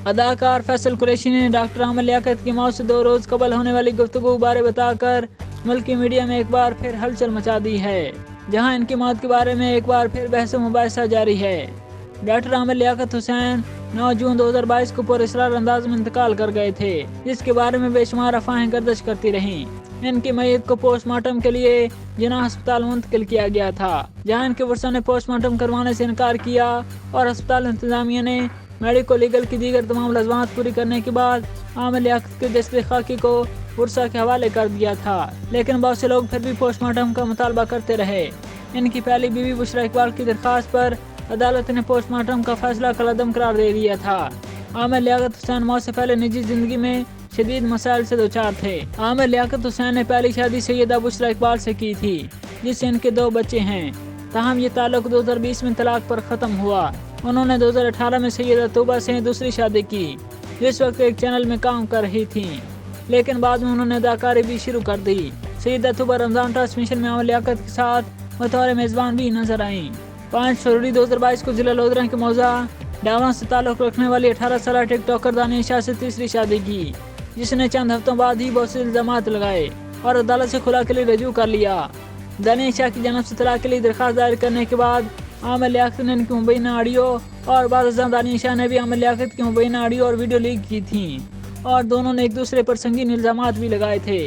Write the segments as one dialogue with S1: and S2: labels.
S1: اداکار فیصل قریشی نے ڈاکٹر عامر لیاقت کی موت سے 2 روز قبل ہونے والی گفتگو بارے بتا کر ملکی میڈیا میں ایک بار پھر ہلچل مچا دی ہے، جہاں ان کی موت کے بارے میں ایک بار پھر بحث و مباحثہ جاری ہے۔ ڈاکٹر عامر لیاقت حسین 9 جون 2022 کو پر اسرار انداز میں انتقال کر گئے تھے، جس کے بارے میں بے شمار افواہیں گردش کرتی رہیں۔ ان کی میت کو پوسٹ مارٹم کے لیے جناح ہسپتال منتقل کیا گیا تھا، جہاں ان کے ورثاء نے پوسٹ مارٹم کروانے سے انکار کیا اور ہسپتال انتظامیہ نے میڈیکو لیگل کی دیگر تمام لازمات پوری کرنے کے بعد عامر لیاقت کے جسد خاکی کو ورثاء کے حوالے کر دیا تھا، لیکن بہت سے لوگ پھر بھی پوسٹ مارٹم کا مطالبہ کرتے رہے۔ ان کی پہلی بیوی بشریٰ اقبال کی درخواست پر عدالت نے پوسٹ مارٹم کا فیصلہ کالعدم قرار دے دیا تھا۔ عامر لیاقت حسین موت سے پہلے نجی زندگی میں شدید مسائل سے دوچار تھے۔ عامر لیاقت حسین نے پہلی شادی سیدہ بشریٰ اقبال سے کی تھی، جس سے ان کے 2 بچے ہیں، تاہم یہ تعلق 2020 میں طلاق پر ختم ہوا۔ انہوں نے 2018 میں سیدہ طوبہ سے دوسری شادی کی، جس وقت ایک چینل میں کام کر رہی تھیں، لیکن بعد میں انہوں نے اداکاری بھی شروع کر دی۔ سیدہ طوبہ رمضان ٹرانسمیشن میں عامر لیاقت کے ساتھ بطور میزبان بھی نظر آئیں۔ 5 فروری 2022 کو ضلع لودھرا کے موضع ڈاورا سے تعلق رکھنے والی 18 سالہ ٹک ٹاکر دانیہ شاہ سے تیسری شادی کی، جس نے چند ہفتوں بعد ہی بہت سے الزامات لگائے اور عدالت سے خلا کے لیے رجوع کر لیا۔ دانیہ شاہ کی جانب سے طلاق کے لیے درخواست دائر کرنے کے بعد عامر لیاقت نے ان کی مبینہ آڈیو اور بعد ازاں دانیہ شاہ نے بھی عامر لیاقت کی مبینہ آڈیو اور ویڈیو لیک کی تھیں اور دونوں نے ایک دوسرے پر سنگین الزامات بھی لگائے تھے۔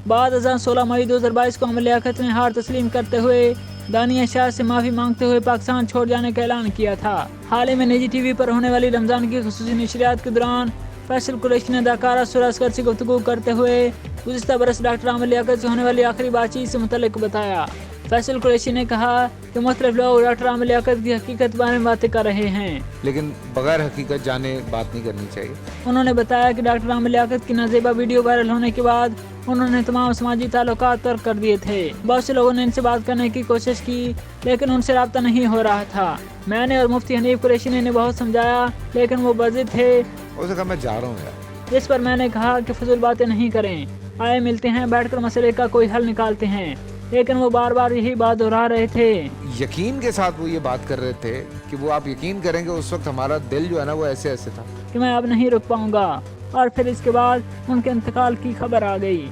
S1: بعد ازاں 16 مئی 2022 کو عامر لیاقت نے ہار تسلیم کرتے ہوئے دانیہ شاہ سے معافی مانگتے ہوئے پاکستان چھوڑ جانے کا اعلان کیا تھا۔ حال ہی میں نجی ٹی وی پر ہونے والی رمضان کی خصوصی نشریات کے دوران فیصل قریشی نے اداکارہ سرا اصغر سے گفتگو کرتے ہوئے گزشتہ برس ڈاکٹر عامر لیاقت سے ہونے والی آخری بات چیت سے متعلق بتایا۔ فیصل قریشی نے کہا کہ مختلف لوگ ڈاکٹر عامر لیاقت کی حقیقت بارے میں باتیں کر رہے ہیں،
S2: لیکن بغیر حقیقت جانے بات نہیں کرنی چاہیے۔
S1: انہوں نے بتایا کہ ڈاکٹر عامر لیاقت کی نازیبا ویڈیو وائرل ہونے کے بعد انہوں نے تمام سماجی تعلقات ترک کر دیے تھے۔ بہت سے لوگوں نے ان سے بات کرنے کی کوشش کی، لیکن ان سے رابطہ نہیں ہو رہا تھا۔ میں نے اور مفتی حنیف قریشی نے انہیں بہت سمجھایا، لیکن وہ بضد تھے۔
S2: اسے کہا میں جا رہا ہوں یار۔
S1: اس پر میں نے کہا کہ فضول باتیں نہیں کریں، آئے ملتے ہیں، بیٹھ کر مسئلے کا کوئی حل نکالتے ہیں، لیکن وہ بار بار یہی بات دہرا رہے تھے۔
S2: یقین کے ساتھ وہ یہ بات کر رہے تھے کہ وہ آپ یقین کریں گے اس وقت ہمارا دل جو ہے نا وہ ایسے ایسے تھا
S1: کہ میں اب نہیں رک پاؤں گا، اور پھر اس کے بعد ان کے انتقال کی خبر آ گئی۔